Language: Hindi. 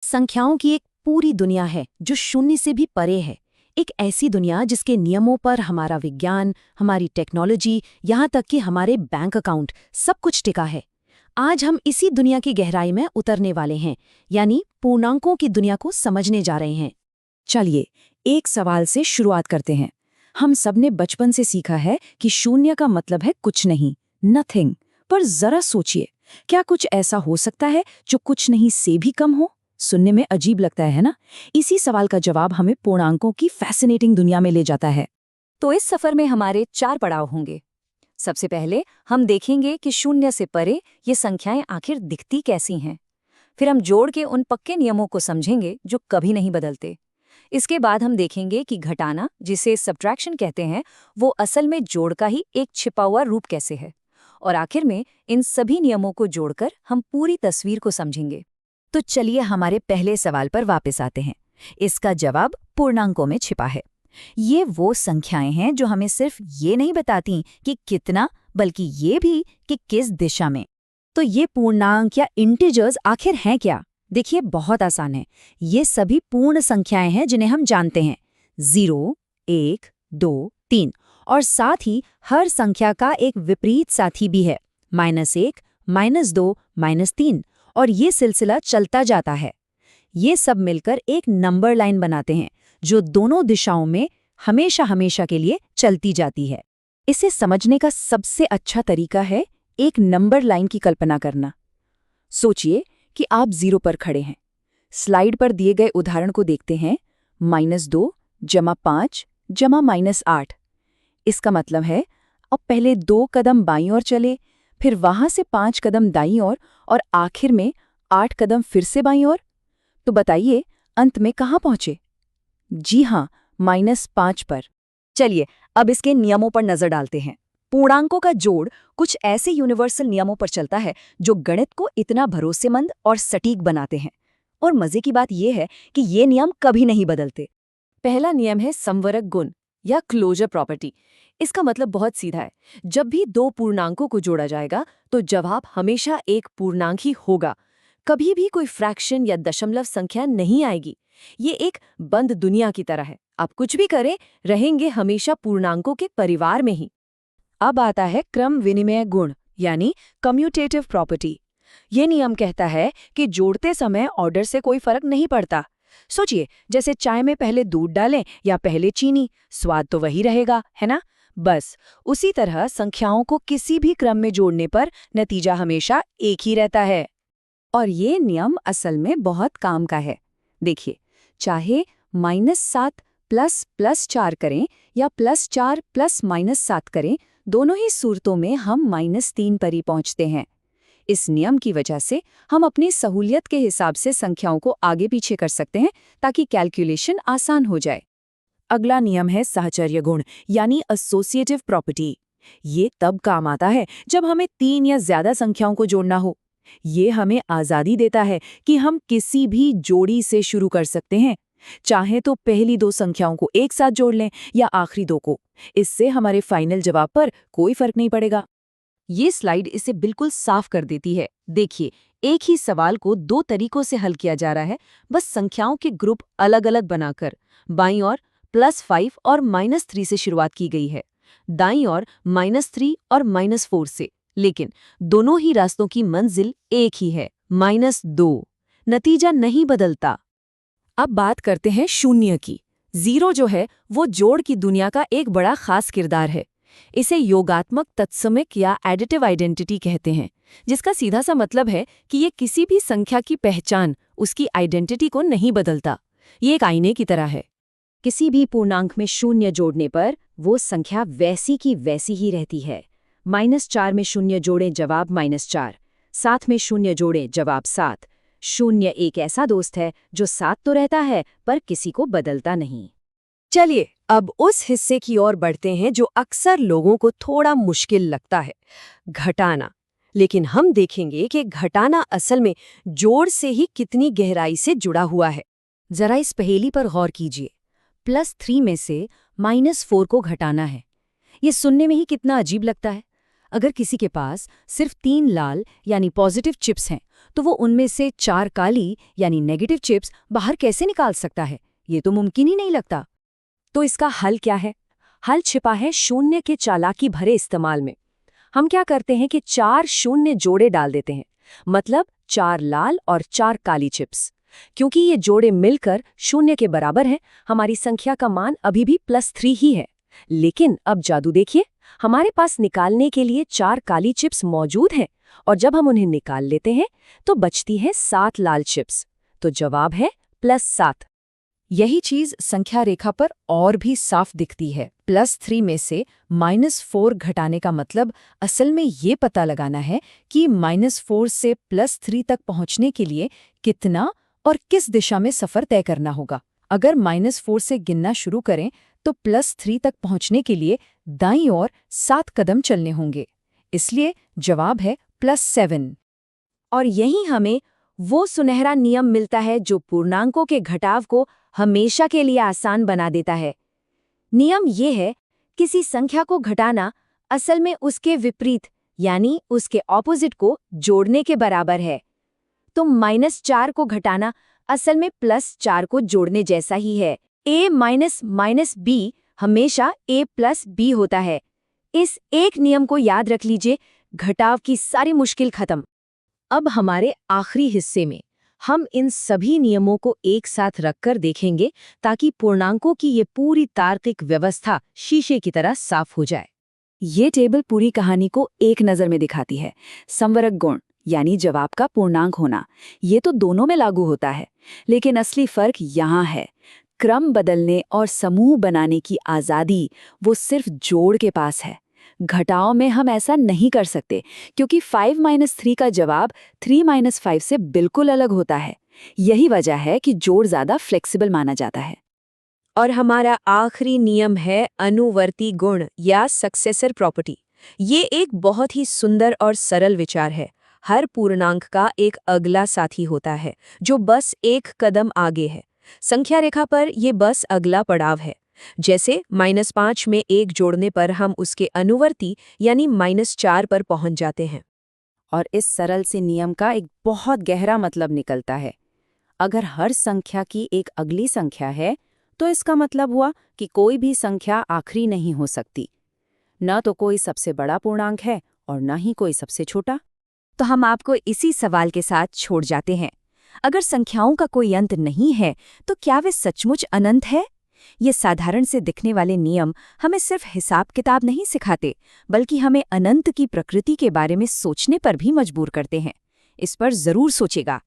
संख्याओं की एक पूरी दुनिया है जो शून्य से भी परे है। एक ऐसी दुनिया जिसके नियमों पर हमारा विज्ञान, हमारी टेक्नोलॉजी, यहाँ तक कि हमारे बैंक अकाउंट सब कुछ टिका है। आज हम इसी दुनिया की गहराई में उतरने वाले हैं, यानी पूर्णांकों की दुनिया को समझने जा रहे हैं। चलिए एक सवाल से शुरुआत करते हैं। हम सबने बचपन से सीखा है कि शून्य का मतलब है कुछ नहीं, नथिंग। पर जरा सोचिए, क्या कुछ ऐसा हो सकता है जो कुछ नहीं से भी कम हो? सुनने में अजीब लगता है ना? इसी सवाल का जवाब हमें पूर्णांकों की फैसिनेटिंग दुनिया में ले जाता है। तो इस सफर में हमारे 4 पड़ाव होंगे। सबसे पहले हम देखेंगे कि शून्य से परे ये संख्याएं आखिर दिखती कैसी हैं। फिर हम जोड़ के उन पक्के नियमों को समझेंगे जो कभी नहीं बदलते। इसके बाद हम देखेंगे कि घटाना, जिसे सब्ट्रैक्शन कहते हैं, वो असल में जोड़ का ही एक छिपा हुआ रूप कैसे है। और आखिर में इन सभी नियमों को जोड़कर हम पूरी तस्वीर को समझेंगे। तो चलिए हमारे पहले सवाल पर वापस आते हैं। इसका जवाब पूर्णांकों में छिपा है। ये वो संख्याएं हैं जो हमें सिर्फ ये नहीं बताती कि कितना, बल्कि ये भी कि किस दिशा में। तो ये पूर्णांक या इंटीजर्स आखिर हैं क्या? देखिए, बहुत आसान है। ये सभी पूर्ण संख्याएं हैं जिन्हें हम जानते हैं। 0, 1, 2, 3। और साथ ही हर संख्या का एक विपरीत साथी भी है, -1, -2, -3। और ये सिलसिला चलता जाता है। ये सब मिलकर एक नंबर लाइन बनाते हैं जो दोनों दिशाओं में हमेशा हमेशा के लिए चलती जाती है। इसे समझने का सबसे अच्छा तरीका है एक नंबर लाइन की कल्पना करना। सोचिए कि आप 0 पर खड़े हैं। स्लाइड पर दिए गए उदाहरण को देखते हैं। -2 + 5 = -8। इसका मतलब है अब पहले 2 कदम बाईं ओर चले, फिर वहां से 5 कदम दाईं ओर और आखिर में 8 कदम फिर से बाईं ओर। तो बताइए अंत में कहाँ पहुंचे? जी हाँ, -5 पर। चलिए अब इसके नियमों पर नजर डालते हैं। पूर्णांकों का जोड़ कुछ ऐसे यूनिवर्सल नियमों पर चलता है जो गणित को इतना भरोसेमंद और सटीक बनाते हैं। और मजे की बात यह है कि ये नियम कभी नहीं बदलते। पहला नियम है समवरक गुण या क्लोजर प्रॉपर्टी। इसका मतलब बहुत सीधा है। जब भी 2 पूर्णांकों को जोड़ा जाएगा तो जवाब हमेशा एक पूर्णांक ही होगा। कभी भी कोई फ्रैक्शन या दशमलव संख्या नहीं आएगी। ये एक बंद दुनिया की तरह है। आप कुछ भी करें, रहेंगे हमेशा पूर्णांकों के परिवार में ही। अब आता है क्रम विनिमय गुण यानी कम्यूटेटिव प्रॉपर्टी। ये नियम कहता है कि जोड़ते समय ऑर्डर से कोई फर्क नहीं पड़ता। सोचिए, जैसे चाय में पहले दूध डालें या पहले चीनी, स्वाद तो वही रहेगा, है ना? बस उसी तरह संख्याओं को किसी भी क्रम में जोड़ने पर नतीजा हमेशा एक ही रहता है। और ये नियम असल में बहुत काम का है। देखिए, चाहे -7 + +4 करें या +4 + -7 करें, दोनों ही सूरतों में हम -3 पर ही पहुंचते हैं। इस नियम की वजह से हम अपनी सहूलियत के हिसाब से संख्याओं को आगे पीछे कर सकते हैं ताकि कैलकुलेशन आसान हो जाए। अगला नियम है साहचर्य गुण यानी एसोसिएटिव प्रॉपर्टी। ये तब काम आता है जब हमें 3 या ज्यादा संख्याओं को जोड़ना हो। ये हमें आजादी देता है कि हम किसी भी जोड़ी से शुरू कर सकते हैं। चाहे तो पहली 2 संख्याओं को एक साथ जोड़ लें या आखिरी 2 को। इससे हमारे फाइनल जवाब पर कोई फर्क नहीं पड़ेगा। ये स्लाइड इसे बिल्कुल साफ कर देती है। देखिए, एक ही सवाल को 2 तरीकों से हल किया जा रहा है, बस संख्याओं के ग्रुप अलग-अलग बनाकर। बाईं ओर +5 और -3 से शुरुआत की गई है, दाईं ओर -3 और -4 से। लेकिन दोनों ही रास्तों की मंजिल एक ही है, -2। नतीजा नहीं बदलता। अब बात करते हैं शून्य की। 0 जो है वो जोड़ की दुनिया का एक बड़ा खास किरदार है। इसे योगात्मक तत्समिक या एडिटिव आइडेंटिटी कहते हैं, जिसका सीधा सा मतलब है कि ये किसी भी संख्या की पहचान, उसकी आइडेंटिटी को नहीं बदलता। ये एक आईने की तरह है। किसी भी पूर्णांक में शून्य जोड़ने पर वो संख्या वैसी की वैसी ही रहती है। -4 में शून्य जोड़ें, जवाब -4। 7 में शून्य जोड़ें, जवाब 7। शून्य एक ऐसा दोस्त है जो साथ तो रहता है पर किसी को बदलता नहीं। चलिए अब उस हिस्से की ओर बढ़ते हैं जो अक्सर लोगों को थोड़ा मुश्किल लगता है, घटाना। लेकिन हम देखेंगे कि घटाना असल में जोड़ से ही कितनी गहराई से जुड़ा हुआ है। जरा इस पहेली पर गौर कीजिए। +3 में से -4 को घटाना है। ये सुनने में ही कितना अजीब लगता है। अगर किसी के पास सिर्फ 3 लाल यानी पॉजिटिव चिप्स हैं, तो वो उनमें से 4 काली यानी नेगेटिव चिप्स बाहर कैसे निकाल सकता है? ये तो मुमकिन ही नहीं लगता। तो इसका हल क्या है? हल छिपा है शून्य के चालाकी भरे इस्तेमाल में। हम क्या करते हैं कि 4 शून्य जोड़े डाल देते हैं, मतलब 4 लाल और 4 काली चिप्स। क्योंकि ये जोड़े मिलकर शून्य के बराबर हैं, हमारी संख्या का मान अभी भी +3 ही है। लेकिन अब जादू देखिए, हमारे पास निकालने के लिए 4 काली चिप्स मौजूद हैं, और जब हम उन्हें निकाल लेते हैं तो बचती हैं 7 लाल चिप्स। तो जवाब है +7। यही चीज संख्या रेखा पर और भी साफ दिखती है। +3 में से -4 घटाने का मतलब असल में ये पता लगाना है कि -4 से +3 तक पहुंचने के लिए कितना और किस दिशा में सफर तय करना होगा। अगर -4 से गिनना शुरू करें तो +3 तक पहुंचने के लिए दाईं ओर 7 कदम चलने होंगे। इसलिए जवाब है +7। और यही हमें वो सुनहरा नियम मिलता है जो पूर्णांकों के घटाव को हमेशा के लिए आसान बना देता है। नियम ये है, किसी संख्या को घटाना असल में उसके विपरीत यानी उसके ऑपोजिट को जोड़ने के बराबर है। तो -4 को घटाना असल में +4 को जोड़ने जैसा ही है। a-b हमेशा a+b होता है। इस एक नियम को याद रख लीजिए, घटाव की सारी मुश्किल खत्म। अब हमारे आखिरी हिस्से में हम इन सभी नियमों को एक साथ रखकर देखेंगे, ताकि पूर्णांकों की ये पूरी तार्किक व्यवस्था शीशे की तरह साफ हो जाए। ये टेबल पूरी कहानी को एक नज़र में दिखाती है। संवरक गुण यानी जवाब का पूर्णांक होना, ये तो दोनों में लागू होता है, लेकिन असली फर्क यहाँ है। क्रम बदलने और समूह बनाने की आज़ादी वो सिर्फ जोड़ के पास है। घटाव में हम ऐसा नहीं कर सकते, क्योंकि 5-3 का जवाब 3-5 से बिल्कुल अलग होता है। यही वजह है कि जोड़ ज़्यादा फ्लेक्सिबल माना जाता है। और हमारा आखिरी नियम है अनुवर्ती गुण या सक्सेसर प्रॉपर्टी। ये एक बहुत ही सुंदर और सरल विचार है। हर पूर्णांक का एक अगला साथी होता है जो बस एक कदम आगे है। संख्या रेखा पर ये बस अगला पड़ाव है। जैसे -5 में 1 जोड़ने पर हम उसके अनुवर्ती यानी -4 पर पहुंच जाते हैं। और इस सरल से नियम का एक बहुत गहरा मतलब निकलता है। अगर हर संख्या की एक अगली संख्या है, तो इसका मतलब हुआ कि कोई भी संख्या आखिरी नहीं हो सकती। न तो कोई सबसे बड़ा पूर्णांक है और न ही कोई सबसे छोटा। तो हम आपको इसी सवाल के साथ छोड़ जाते हैं। अगर संख्याओं का कोई अंत नहीं है, तो क्या वे सचमुच अनंत है? ये साधारण से दिखने वाले नियम हमें सिर्फ हिसाब किताब नहीं सिखाते, बल्कि हमें अनंत की प्रकृति के बारे में सोचने पर भी मजबूर करते हैं। इस पर जरूर सोचेगा।